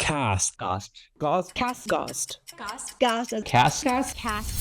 Caste.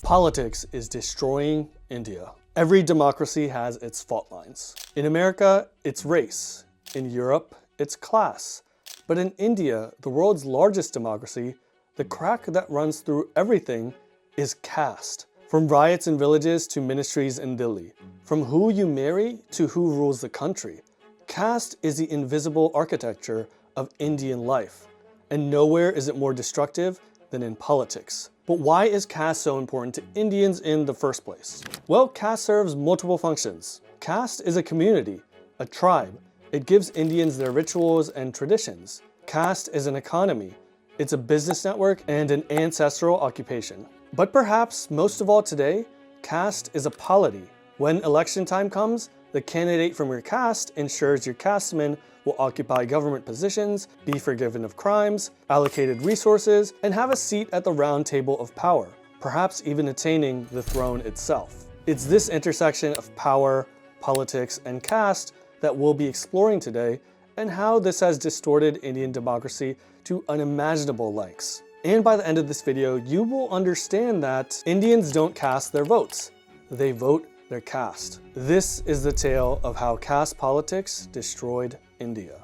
Politics is destroying India. Every democracy has its fault lines. In America, it's race. In Europe, it's class. But in India, the world's largest democracy, the crack that runs through everything is caste. From riots in villages to ministries in Delhi. From who you marry to who rules the country. Caste is the invisible architecture of Indian life. And nowhere is it more destructive than in politics. But why is caste so important to Indians in the first place? Well, caste serves multiple functions. Caste is a community, a tribe. It gives Indians their rituals and traditions. Caste is an economy. It's a business network and an ancestral occupation. But perhaps most of all today, caste is a polity. When election time comes, the candidate from your caste ensures your castemen will occupy government positions, be forgiven of crimes, allocated resources, and have a seat at the round table of power, perhaps even attaining the throne itself. It's this intersection of power, politics, and caste that we'll be exploring today, and how this has distorted Indian democracy to unimaginable lengths. And by the end of this video, you will understand that Indians don't cast their votes. They vote their caste. This is the tale of how caste politics destroyed India.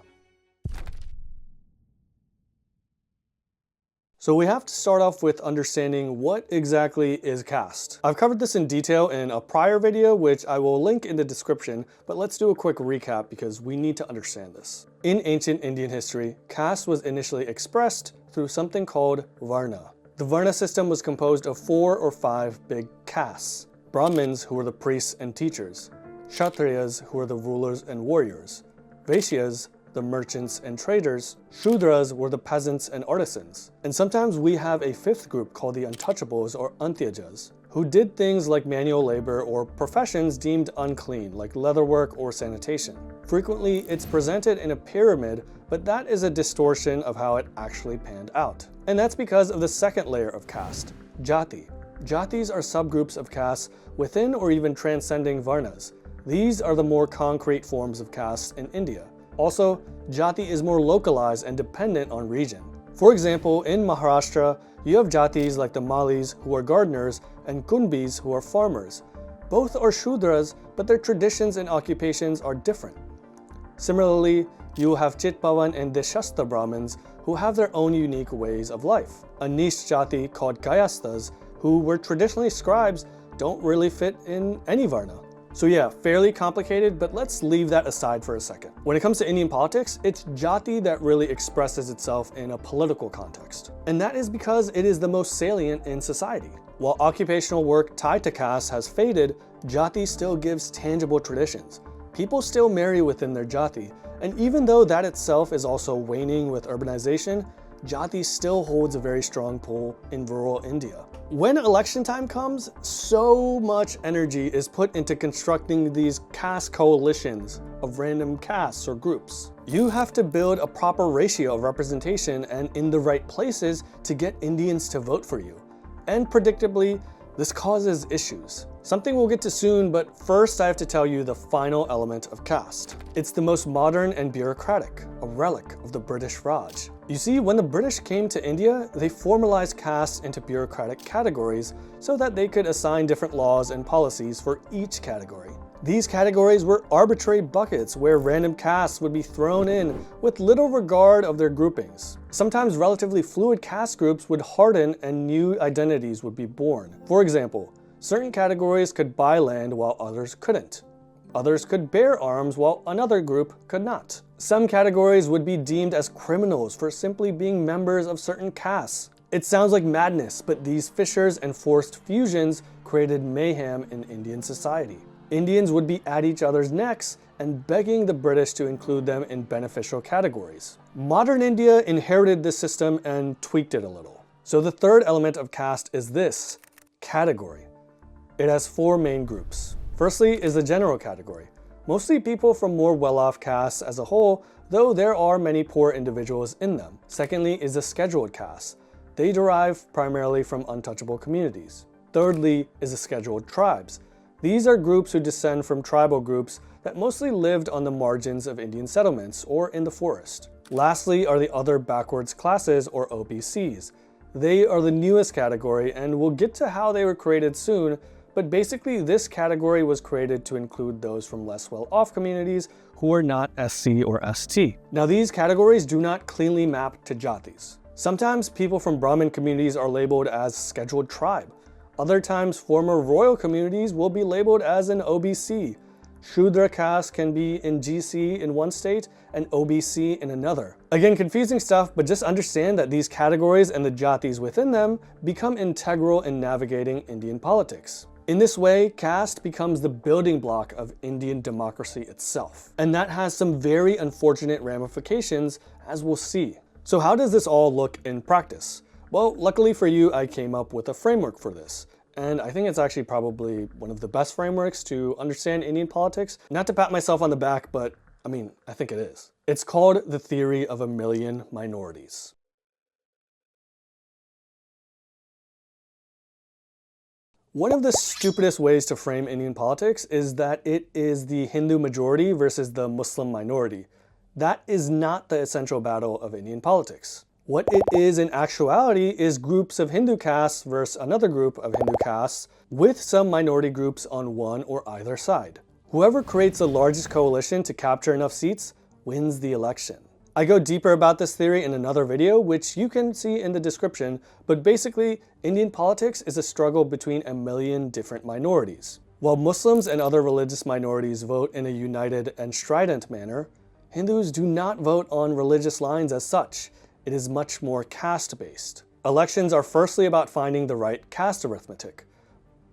So we have to start off with understanding what exactly is caste. I've covered this in detail in a prior video, which I will link in the description, but let's do a quick recap because we need to understand this. In ancient Indian history, caste was initially expressed through something called Varna. The Varna system was composed of 4 or 5 big castes. Brahmins, who were the priests and teachers. Kshatriyas, who were the rulers and warriors. Vaishyas, the merchants and traders. Shudras were the peasants and artisans. And sometimes we have a 5th group called the untouchables or antyajas, who did things like manual labor or professions deemed unclean, like leatherwork or sanitation. Frequently, it's presented in a pyramid, but that is a distortion of how it actually panned out. And that's because of the second layer of caste, jati. Jatis are subgroups of castes within or even transcending varnas. These are the more concrete forms of caste in India. Also, jati is more localized and dependent on region. For example, in Maharashtra, you have jatis like the Malis, who are gardeners, and Kunbis, who are farmers. Both are Shudras, but their traditions and occupations are different. Similarly, you have Chitpavan and Deshastha Brahmins, who have their own unique ways of life. A niche jati called Kayasthas, who were traditionally scribes, don't really fit in any varna. So yeah, fairly complicated, but let's leave that aside for a second. When it comes to Indian politics, it's jati that really expresses itself in a political context. And that is because it is the most salient in society. While occupational work tied to caste has faded, jati still gives tangible traditions. People still marry within their jati, and even though that itself is also waning with urbanization, jati still holds a very strong pull in rural India. When election time comes, so much energy is put into constructing these caste coalitions of random castes or groups. You have to build a proper ratio of representation and in the right places to get Indians to vote for you. And predictably, this causes issues. Something we'll get to soon, but first I have to tell you the final element of caste. It's the most modern and bureaucratic, a relic of the British Raj. You see, when the British came to India, they formalized caste into bureaucratic categories so that they could assign different laws and policies for each category. These categories were arbitrary buckets where random castes would be thrown in with little regard of their groupings. Sometimes relatively fluid caste groups would harden and new identities would be born. For example, certain categories could buy land while others couldn't. Others could bear arms while another group could not. Some categories would be deemed as criminals for simply being members of certain castes. It sounds like madness, but these fissures and forced fusions created mayhem in Indian society. Indians would be at each other's necks and begging the British to include them in beneficial categories. Modern India inherited this system and tweaked it a little. So the third element of caste is this, category. It has 4 main groups. Firstly is the general category, mostly people from more well-off castes as a whole, though there are many poor individuals in them. Secondly is the scheduled castes. They derive primarily from untouchable communities. Thirdly is the scheduled tribes. These are groups who descend from tribal groups that mostly lived on the margins of Indian settlements or in the forest. Lastly are the other backwards classes, or OBCs. They are the newest category, and we'll get to how they were created soon, but basically this category was created to include those from less well-off communities who are not SC or ST. Now these categories do not cleanly map to jatis. Sometimes people from Brahmin communities are labeled as scheduled tribe. Other times former royal communities will be labeled as an OBC. Shudra caste can be in GC in one state and OBC in another. Again, confusing stuff, but just understand that these categories and the jatis within them become integral in navigating Indian politics. In this way, caste becomes the building block of Indian democracy itself. And that has some very unfortunate ramifications, as we'll see. So how does this all look in practice? Well, luckily for you, I came up with a framework for this. And I think it's actually probably one of the best frameworks to understand Indian politics. Not to pat myself on the back, but I mean, I think it is. It's called the theory of a million minorities. One of the stupidest ways to frame Indian politics is that it is the Hindu majority versus the Muslim minority. That is not the essential battle of Indian politics. What it is in actuality is groups of Hindu castes versus another group of Hindu castes with some minority groups on one or either side. Whoever creates the largest coalition to capture enough seats wins the election. I go deeper about this theory in another video, which you can see in the description, but basically, Indian politics is a struggle between a million different minorities. While Muslims and other religious minorities vote in a united and strident manner, Hindus do not vote on religious lines as such. It is much more caste-based. Elections are firstly about finding the right caste arithmetic.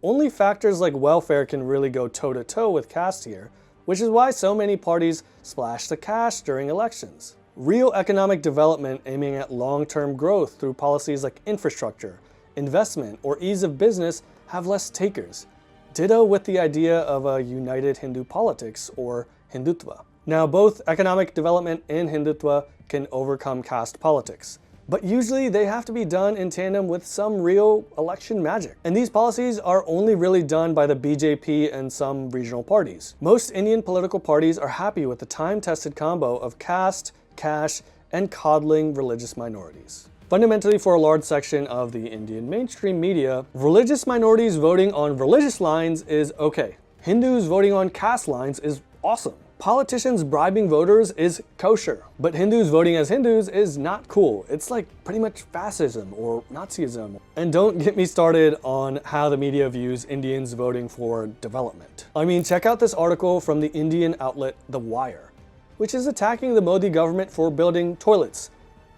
Only factors like welfare can really go toe-to-toe with caste here, which is why so many parties splash the cash during elections. Real economic development aiming at long-term growth through policies like infrastructure, investment, or ease of business have less takers. Ditto with the idea of a united Hindu politics, or Hindutva. Now, both economic development and Hindutva can overcome caste politics, but usually they have to be done in tandem with some real election magic. And these policies are only really done by the BJP and some regional parties. Most Indian political parties are happy with the time-tested combo of caste, cash, and coddling religious minorities. Fundamentally, for a large section of the Indian mainstream media, religious minorities voting on religious lines is okay. Hindus voting on caste lines is awesome. Politicians bribing voters is kosher, but Hindus voting as Hindus is not cool. It's like pretty much fascism or Nazism. And don't get me started on how the media views Indians voting for development. I mean, check out this article from the Indian outlet The Wire, which is attacking the Modi government for building toilets.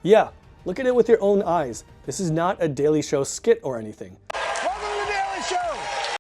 Yeah, look at it with your own eyes. This is not a Daily Show skit or anything. Welcome to the Daily Show!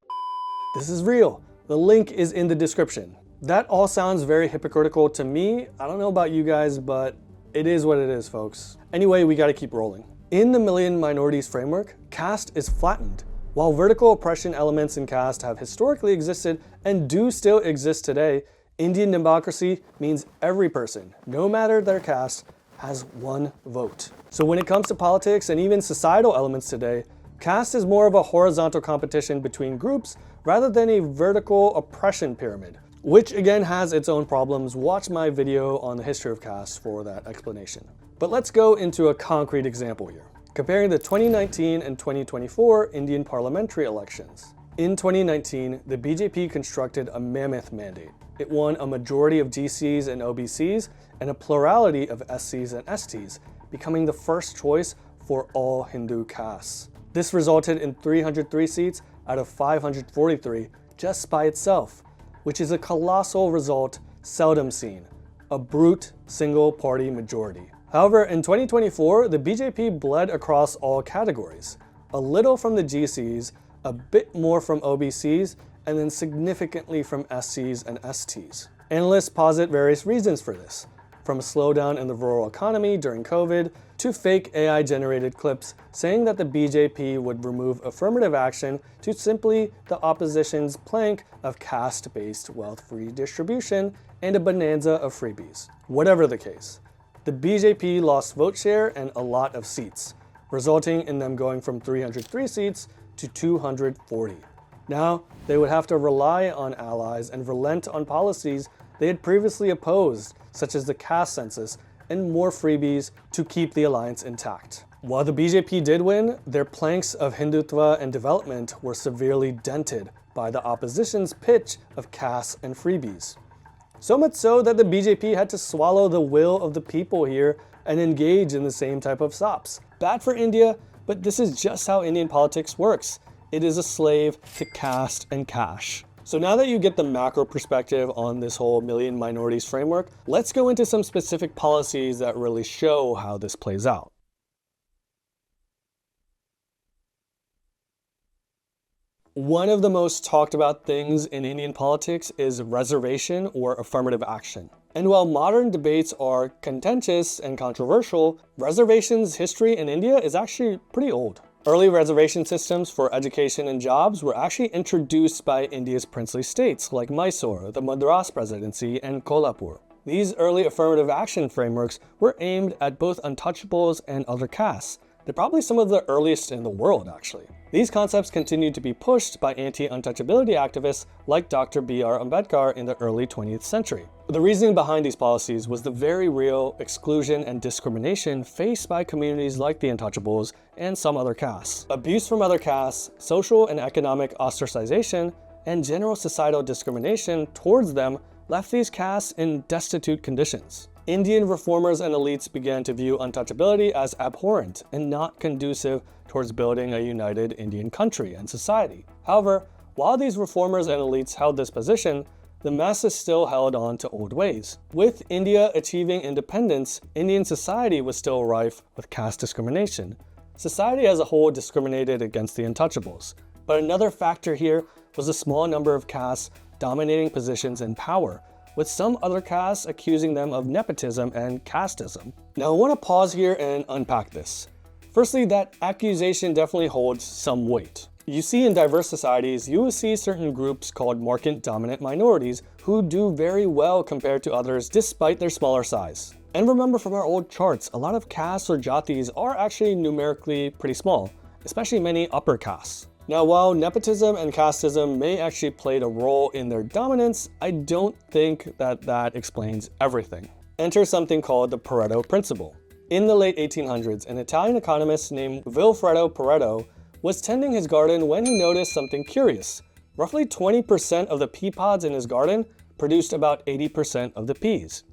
This is real. The link is in the description. That all sounds very hypocritical to me. I don't know about you guys, but it is what it is, folks. Anyway, we gotta keep rolling. In the Million Minorities framework, caste is flattened. While vertical oppression elements in caste have historically existed and do still exist today, Indian democracy means every person, no matter their caste, has one vote. So when it comes to politics and even societal elements today, caste is more of a horizontal competition between groups rather than a vertical oppression pyramid, which again has its own problems. Watch my video on the history of caste for that explanation. But let's go into a concrete example here, comparing the 2019 and 2024 Indian parliamentary elections. In 2019, the BJP constructed a mammoth mandate. It won a majority of GCs and OBCs and a plurality of SCs and STs, becoming the first choice for all Hindu castes. This resulted in 303 seats out of 543 just by itself, which is a colossal result seldom seen, a brute single-party majority. However, in 2024, the BJP bled across all categories, a little from the GCs, a bit more from OBCs, and then significantly from SCs and STs. Analysts posit various reasons for this, from a slowdown in the rural economy during COVID to fake AI-generated clips saying that the BJP would remove affirmative action to simply the opposition's plank of caste-based wealth redistribution and a bonanza of freebies. Whatever the case, the BJP lost vote share and a lot of seats, resulting in them going from 303 seats to 240. Now, they would have to rely on allies and relent on policies they had previously opposed, such as the caste census and more freebies to keep the alliance intact. While the BJP did win, their planks of Hindutva and development were severely dented by the opposition's pitch of caste and freebies. So much so that the BJP had to swallow the will of the people here and engage in the same type of sops. Bad for India, but this is just how Indian politics works. It is a slave to caste and cash. So now that you get the macro perspective on this whole million minorities framework, let's go into some specific policies that really show how this plays out. One of the most talked about things in Indian politics is reservation or affirmative action. And while modern debates are contentious and controversial, reservations' history in India is actually pretty old. Early reservation systems for education and jobs were actually introduced by India's princely states like Mysore, the Madras Presidency, and Kolhapur. These early affirmative action frameworks were aimed at both untouchables and other castes. They're probably some of the earliest in the world, actually. These concepts continued to be pushed by anti-untouchability activists like Dr. B.R. Ambedkar in the early 20th century. The reasoning behind these policies was the very real exclusion and discrimination faced by communities like the untouchables and some other castes. Abuse from other castes, social and economic ostracization, and general societal discrimination towards them left these castes in destitute conditions. Indian reformers and elites began to view untouchability as abhorrent and not conducive towards building a united Indian country and society. However, while these reformers and elites held this position, the masses still held on to old ways. With India achieving independence, Indian society was still rife with caste discrimination. Society as a whole discriminated against the untouchables. But another factor here was the small number of castes dominating positions in power, with some other castes accusing them of nepotism and casteism. Now I want to pause here and unpack this. Firstly, that accusation definitely holds some weight. You see in diverse societies, you will see certain groups called market-dominant minorities who do very well compared to others despite their smaller size. And remember from our old charts, a lot of castes or jatis are actually numerically pretty small, especially many upper castes. Now, while nepotism and casteism may actually play a role in their dominance, I don't think that explains everything. Enter something called the Pareto principle. In the late 1800s, an Italian economist named Vilfredo Pareto was tending his garden when he noticed something curious. Roughly 20% of the pea pods in his garden produced about 80% of the peas.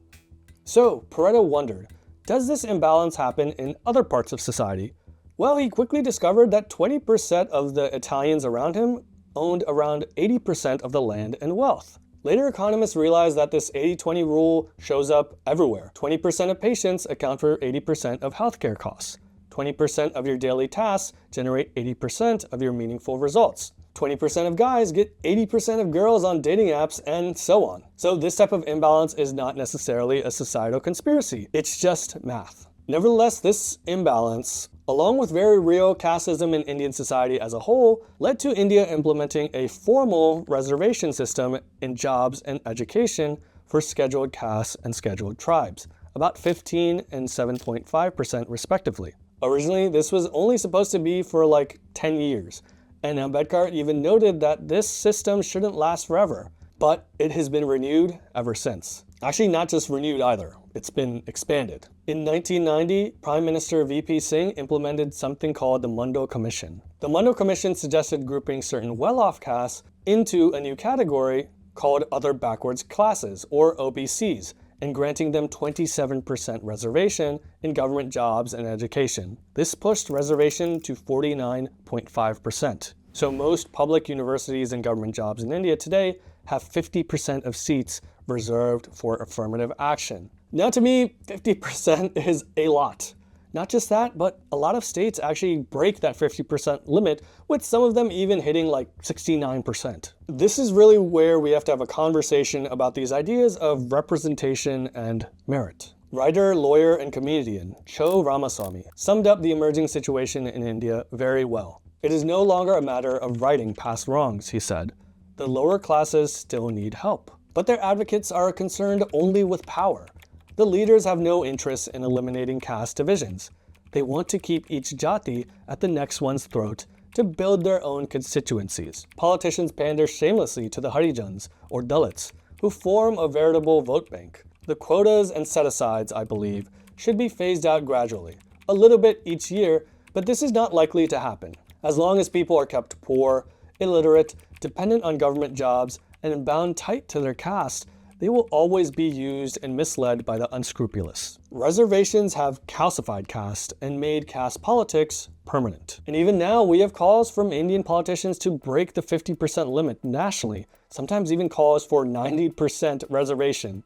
So Pareto wondered, does this imbalance happen in other parts of society? Well, he quickly discovered that 20% of the Italians around him owned around 80% of the land and wealth. Later economists realized that this 80-20 rule shows up everywhere. 20% of patients account for 80% of healthcare costs. 20% of your daily tasks generate 80% of your meaningful results. 20% of guys get 80% of girls on dating apps, and so on. So this type of imbalance is not necessarily a societal conspiracy. It's just math. Nevertheless, this imbalance, along with very real casteism in Indian society as a whole, led to India implementing a formal reservation system in jobs and education for scheduled castes and scheduled tribes, about 15 and 7.5% respectively. Originally, this was only supposed to be for like 10 years, and Ambedkar even noted that this system shouldn't last forever, but it has been renewed ever since. Actually, not just renewed either, it's been expanded. In 1990, Prime Minister VP Singh implemented something called the Mandal Commission. The Mandal Commission suggested grouping certain well-off castes into a new category called Other Backwards Classes, or OBCs, and granting them 27% reservation in government jobs and education. This pushed reservation to 49.5%. So most public universities and government jobs in India today have 50% of seats reserved for affirmative action. Now to me, 50% is a lot. Not just that, but a lot of states actually break that 50% limit, with some of them even hitting like 69%. This is really where we have to have a conversation about these ideas of representation and merit. Writer, lawyer, and comedian Cho Ramaswamy summed up the emerging situation in India very well. It is no longer a matter of righting past wrongs, he said. The lower classes still need help, but their advocates are concerned only with power. The leaders have no interest in eliminating caste divisions. They want to keep each jati at the next one's throat to build their own constituencies. Politicians pander shamelessly to the Harijans, or Dalits, who form a veritable vote bank. The quotas and set-asides, I believe, should be phased out gradually, a little bit each year, but this is not likely to happen. As long as people are kept poor, illiterate, dependent on government jobs, and bound tight to their caste, they will always be used and misled by the unscrupulous. Reservations have calcified caste and made caste politics permanent. And even now, we have calls from Indian politicians to break the 50% limit nationally, sometimes even calls for 90% reservation.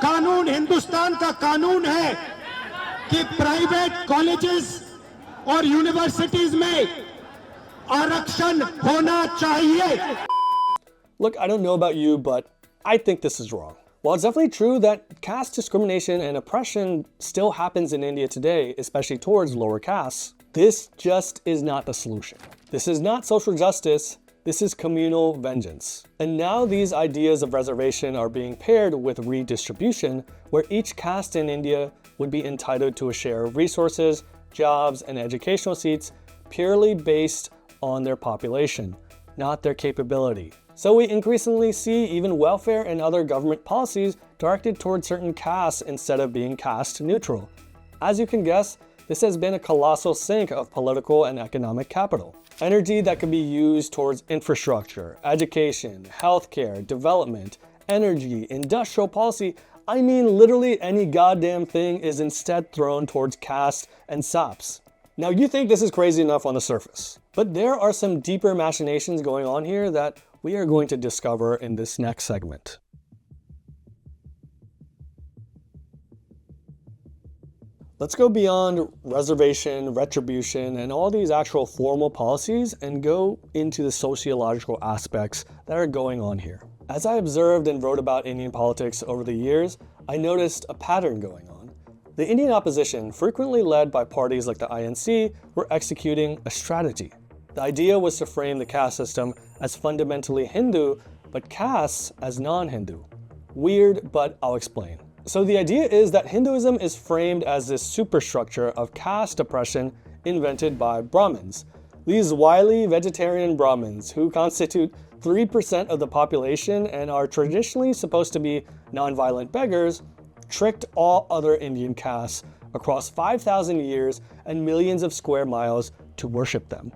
कानून हिंदुस्तान का कानून है कि private colleges और universities में आरक्षण होना चाहिए. Look, I don't know about you, but I think this is wrong. While it's definitely true that caste discrimination and oppression still happens in India today, especially towards lower castes, this just is not the solution. This is not social justice, this is communal vengeance. And now these ideas of reservation are being paired with redistribution, where each caste in India would be entitled to a share of resources, jobs, and educational seats purely based on their population, not their capability. So we increasingly see even welfare and other government policies directed towards certain castes instead of being caste neutral. As you can guess, this has been a colossal sink of political and economic capital. Energy that could be used towards infrastructure, education, healthcare, development, energy, industrial policy. I mean, literally any goddamn thing is instead thrown towards caste and SOPs. Now you think this is crazy enough on the surface, but there are some deeper machinations going on here that we are going to discover in this next segment. Let's go beyond reservation, retribution, and all these actual formal policies and go into the sociological aspects that are going on here. As I observed and wrote about Indian politics over the years, I noticed a pattern going on. The Indian opposition, frequently led by parties like the INC, were executing a strategy. The idea was to frame the caste system as fundamentally Hindu, but castes as non-Hindu. Weird, but I'll explain. So the idea is that Hinduism is framed as this superstructure of caste oppression invented by Brahmins. These wily vegetarian Brahmins who constitute 3% of the population and are traditionally supposed to be non-violent beggars, tricked all other Indian castes across 5,000 years and millions of square miles to worship them.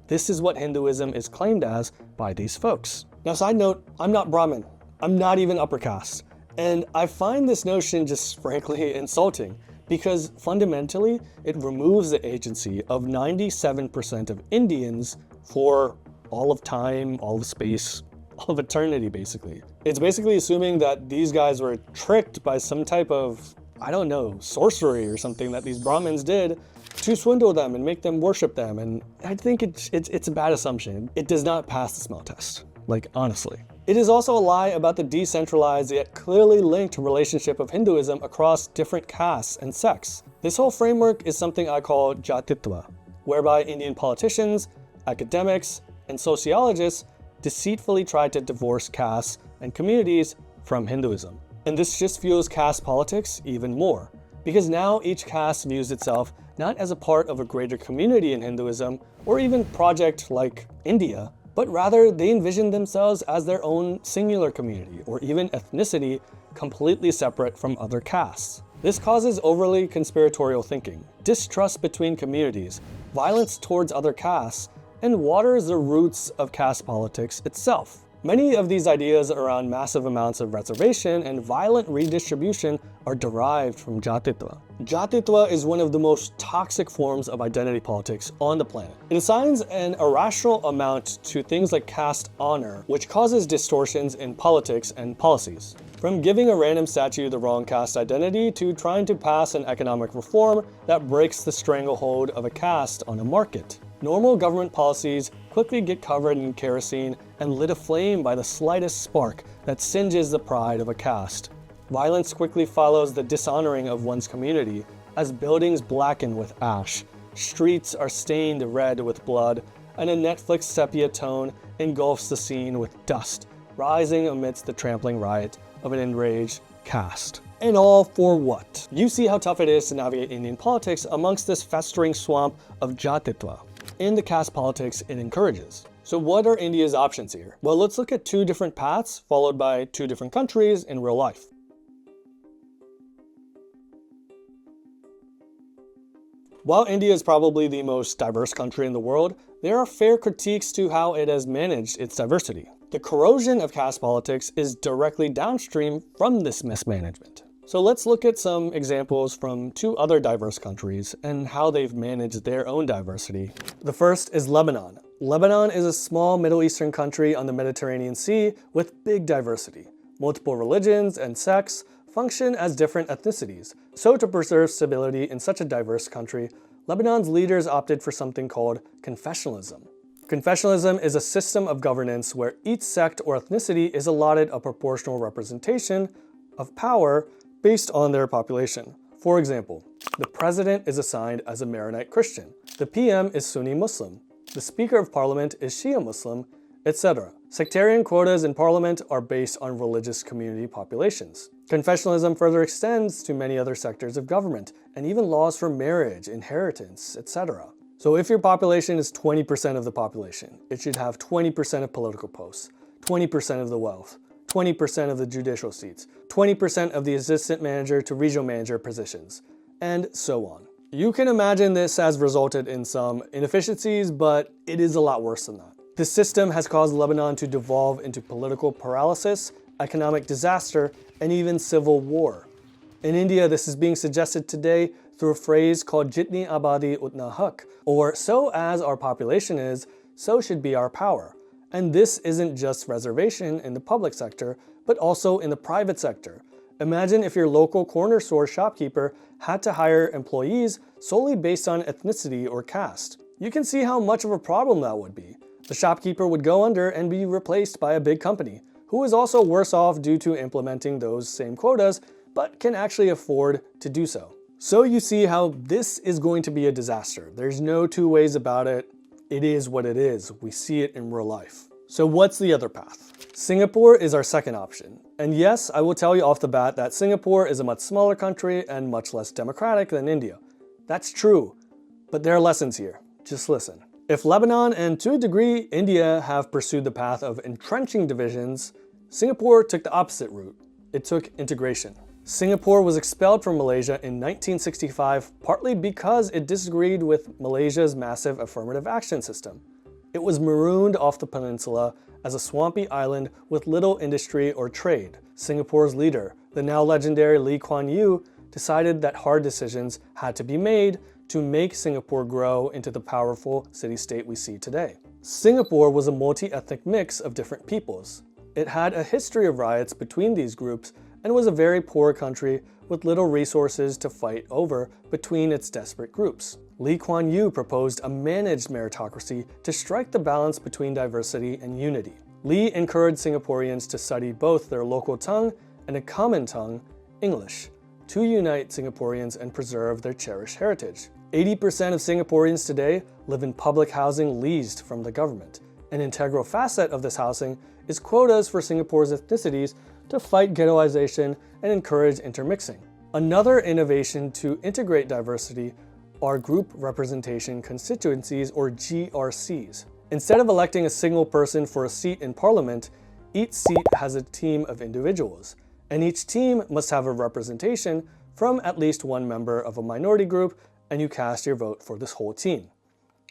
This is what Hinduism is claimed as by these folks. Now, side note, I'm not Brahmin. I'm not even upper caste. And I find this notion just frankly insulting because fundamentally it removes the agency of 97% of Indians for all of time, all of space, all of eternity basically. It's basically assuming that these guys were tricked by some type of, I don't know, sorcery or something that these Brahmins did to swindle them and make them worship them. And I think it's a bad assumption. It does not pass the smell test, like honestly. It is also a lie about the decentralized yet clearly linked relationship of Hinduism across different castes and sects. This whole framework is something I call jatitva, whereby Indian politicians, academics, and sociologists deceitfully try to divorce castes and communities from Hinduism. And this just fuels caste politics even more, because now each caste views itself not as a part of a greater community in Hinduism or even project like India, but rather they envision themselves as their own singular community or even ethnicity completely separate from other castes. This causes overly conspiratorial thinking, distrust between communities, violence towards other castes, and waters the roots of caste politics itself. Many of these ideas around massive amounts of reservation and violent redistribution are derived from jatitva. Jatitva is one of the most toxic forms of identity politics on the planet. It assigns an irrational amount to things like caste honor, which causes distortions in politics and policies. From giving a random statue the wrong caste identity to trying to pass an economic reform that breaks the stranglehold of a caste on a market. Normal government policies quickly get covered in kerosene and lit aflame by the slightest spark that singes the pride of a caste. Violence quickly follows the dishonoring of one's community as buildings blacken with ash, streets are stained red with blood, and a Netflix sepia tone engulfs the scene with dust, rising amidst the trampling riot of an enraged caste. And all for what? You see how tough it is to navigate Indian politics amongst this festering swamp of jatitva. and the caste politics it encourages. So what are India's options here? Well, let's look at two different paths followed by two different countries in real life. While India is probably the most diverse country in the world, there are fair critiques to how it has managed its diversity. The corrosion of caste politics is directly downstream from this mismanagement. So let's look at some examples from two other diverse countries and how they've managed their own diversity. The first is Lebanon. Lebanon is a small Middle Eastern country on the Mediterranean Sea with big diversity. Multiple religions and sects function as different ethnicities. So to preserve stability in such a diverse country, Lebanon's leaders opted for something called confessionalism. Confessionalism is a system of governance where each sect or ethnicity is allotted a proportional representation of power based on their population. For example, the president is assigned as a Maronite Christian, the PM is Sunni Muslim, the Speaker of Parliament is Shia Muslim, etc. Sectarian quotas in parliament are based on religious community populations. Confessionalism further extends to many other sectors of government, and even laws for marriage, inheritance, etc. So if your population is 20% of the population, it should have 20% of political posts, 20% of the wealth, 20% of the judicial seats, 20% of the assistant manager to regional manager positions, and so on. You can imagine this has resulted in some inefficiencies, but it is a lot worse than that. This system has caused Lebanon to devolve into political paralysis, economic disaster, and even civil war. In India, this is being suggested today through a phrase called Jitni Abadi Utna Hak, or so as our population is, so should be our power. And this isn't just reservation in the public sector, but also in the private sector. Imagine if your local corner store shopkeeper had to hire employees solely based on ethnicity or caste. You can see how much of a problem that would be. The shopkeeper would go under and be replaced by a big company, who is also worse off due to implementing those same quotas, but can actually afford to do so. So you see how this is going to be a disaster. There's no two ways about it. It is what it is. We see it in real life. So what's the other path? Singapore is our second option. And yes, I will tell you off the bat that Singapore is a much smaller country and much less democratic than India. That's true, but there are lessons here. Just listen. If Lebanon and to a degree India have pursued the path of entrenching divisions, Singapore took the opposite route. It took integration. Singapore was expelled from Malaysia in 1965 partly because it disagreed with Malaysia's massive affirmative action system. It was marooned off the peninsula as a swampy island with little industry or trade. Singapore's leader, the now legendary Lee Kuan Yew, decided that hard decisions had to be made to make Singapore grow into the powerful city-state we see today. Singapore was a multi-ethnic mix of different peoples. It had a history of riots between these groups and was a very poor country with little resources to fight over between its desperate groups. Lee Kuan Yew proposed a managed meritocracy to strike the balance between diversity and unity. Lee encouraged Singaporeans to study both their local tongue and a common tongue, English, to unite Singaporeans and preserve their cherished heritage. 80% of Singaporeans today live in public housing leased from the government. An integral facet of this housing is quotas for Singapore's ethnicities to fight ghettoization and encourage intermixing. Another innovation to integrate diversity are group representation constituencies, or GRCs. Instead of electing a single person for a seat in parliament, each seat has a team of individuals, and each team must have a representation from at least one member of a minority group, and you cast your vote for this whole team.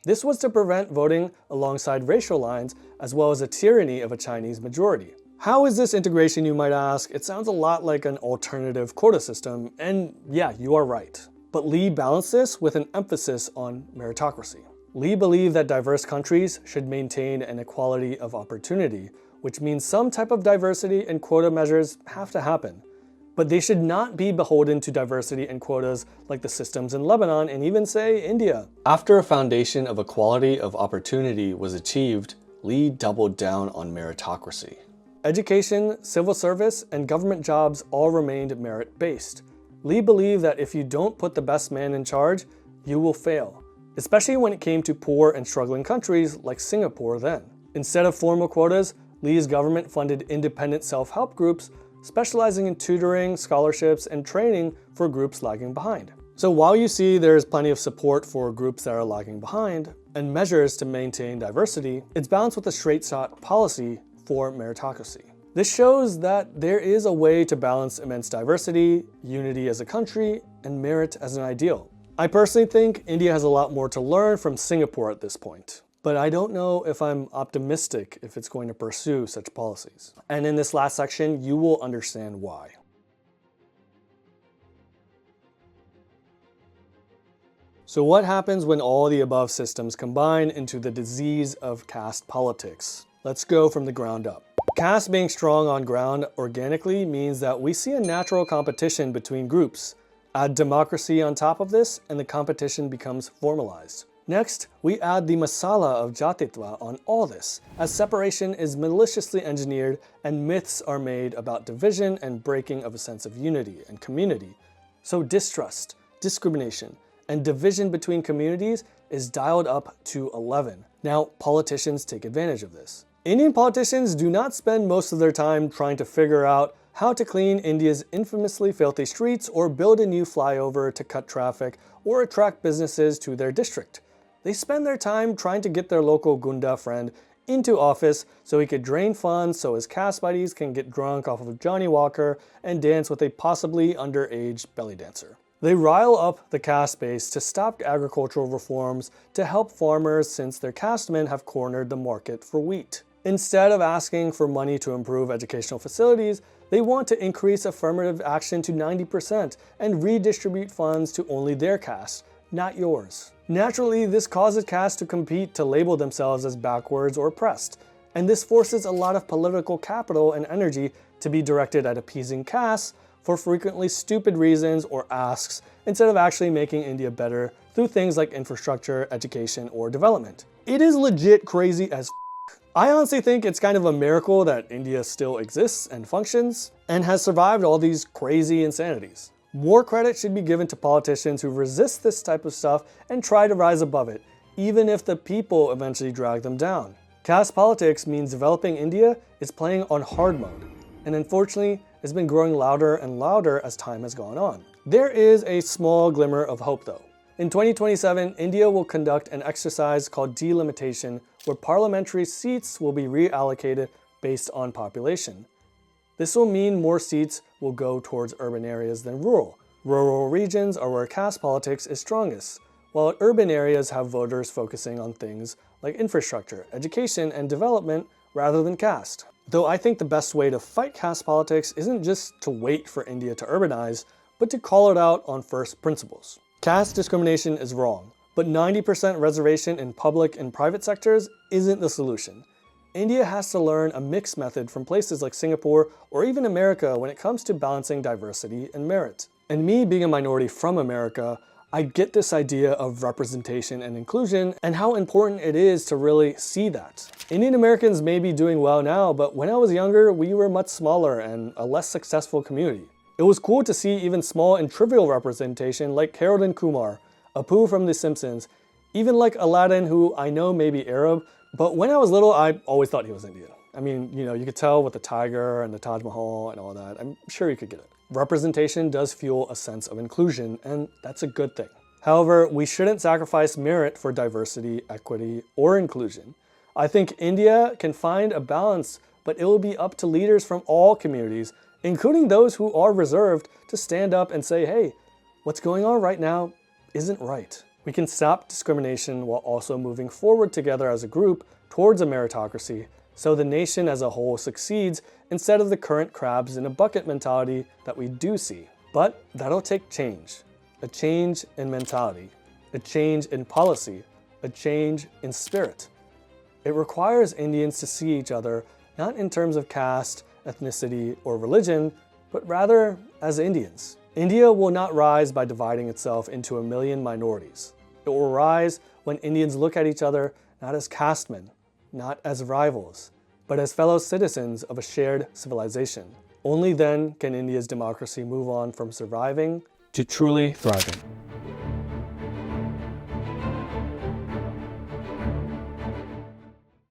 This was to prevent voting alongside racial lines, as well as a tyranny of a Chinese majority. How is this integration, you might ask? It sounds a lot like an alternative quota system, and yeah, you are right. But Lee balanced this with an emphasis on meritocracy. Lee believed that diverse countries should maintain an equality of opportunity, which means some type of diversity and quota measures have to happen. But they should not be beholden to diversity and quotas like the systems in Lebanon and even, say, India. After a foundation of equality of opportunity was achieved, Lee doubled down on meritocracy. Education, civil service, and government jobs all remained merit-based. Lee believed that if you don't put the best man in charge, you will fail, especially when it came to poor and struggling countries like Singapore then. Instead of formal quotas, Lee's government funded independent self-help groups specializing in tutoring, scholarships, and training for groups lagging behind. So while you see there's plenty of support for groups that are lagging behind and measures to maintain diversity, it's balanced with a straight-shot policy for meritocracy. This shows that there is a way to balance immense diversity, unity as a country, and merit as an ideal. I personally think India has a lot more to learn from Singapore at this point, but I don't know if I'm optimistic if it's going to pursue such policies. And in this last section, you will understand why. So what happens when all the above systems combine into the disease of caste politics? Let's go from the ground up. Caste being strong on ground organically means that we see a natural competition between groups. Add democracy on top of this, and the competition becomes formalized. Next, we add the masala of jatitva on all this, as separation is maliciously engineered and myths are made about division and breaking of a sense of unity and community. So distrust, discrimination, and division between communities is dialed up to 11. Now, politicians take advantage of this. Indian politicians do not spend most of their time trying to figure out how to clean India's infamously filthy streets or build a new flyover to cut traffic or attract businesses to their district. They spend their time trying to get their local Gunda friend into office so he could drain funds so his caste buddies can get drunk off of Johnny Walker and dance with a possibly underage belly dancer. They rile up the caste base to stop agricultural reforms to help farmers since their castemen have cornered the market for wheat. Instead of asking for money to improve educational facilities, they want to increase affirmative action to 90% and redistribute funds to only their caste, not yours. Naturally, this causes castes to compete to label themselves as backwards or oppressed, and this forces a lot of political capital and energy to be directed at appeasing castes for frequently stupid reasons or asks, instead of actually making India better through things like infrastructure, education, or development. It is legit crazy as I honestly think it's kind of a miracle that India still exists and functions and has survived all these crazy insanities. More credit should be given to politicians who resist this type of stuff and try to rise above it, even if the people eventually drag them down. Caste politics means developing India is playing on hard mode, and unfortunately, it's been growing louder and louder as time has gone on. There is a small glimmer of hope though. In 2027, India will conduct an exercise called delimitation, where parliamentary seats will be reallocated based on population. This will mean more seats will go towards urban areas than rural. Rural regions are where caste politics is strongest, while urban areas have voters focusing on things like infrastructure, education, and development rather than caste. Though I think the best way to fight caste politics isn't just to wait for India to urbanize, but to call it out on first principles. Caste discrimination is wrong, but 90% reservation in public and private sectors isn't the solution. India has to learn a mixed method from places like Singapore or even America when it comes to balancing diversity and merit. And me being a minority from America, I get this idea of representation and inclusion and how important it is to really see that. Indian Americans may be doing well now, but when I was younger, we were much smaller and a less successful community. It was cool to see even small and trivial representation like Harold and Kumar, Apu from The Simpsons, even like Aladdin, who I know may be Arab, but when I was little, I always thought he was Indian. I mean, you could tell with the tiger and the Taj Mahal and all that. I'm sure you could get it. Representation does fuel a sense of inclusion, and that's a good thing. However, we shouldn't sacrifice merit for diversity, equity, or inclusion. I think India can find a balance, but it will be up to leaders from all communities, including those who are reserved, to stand up and say, hey, what's going on right now isn't right. We can stop discrimination while also moving forward together as a group towards a meritocracy, so the nation as a whole succeeds instead of the current crabs in a bucket mentality that we do see. But that'll take change. A change in mentality, a change in policy, a change in spirit. It requires Indians to see each other not in terms of caste, ethnicity, or religion, but rather as Indians. India will not rise by dividing itself into a million minorities. It will rise when Indians look at each other not as castemen, not as rivals, but as fellow citizens of a shared civilization. Only then can India's democracy move on from surviving to truly thriving.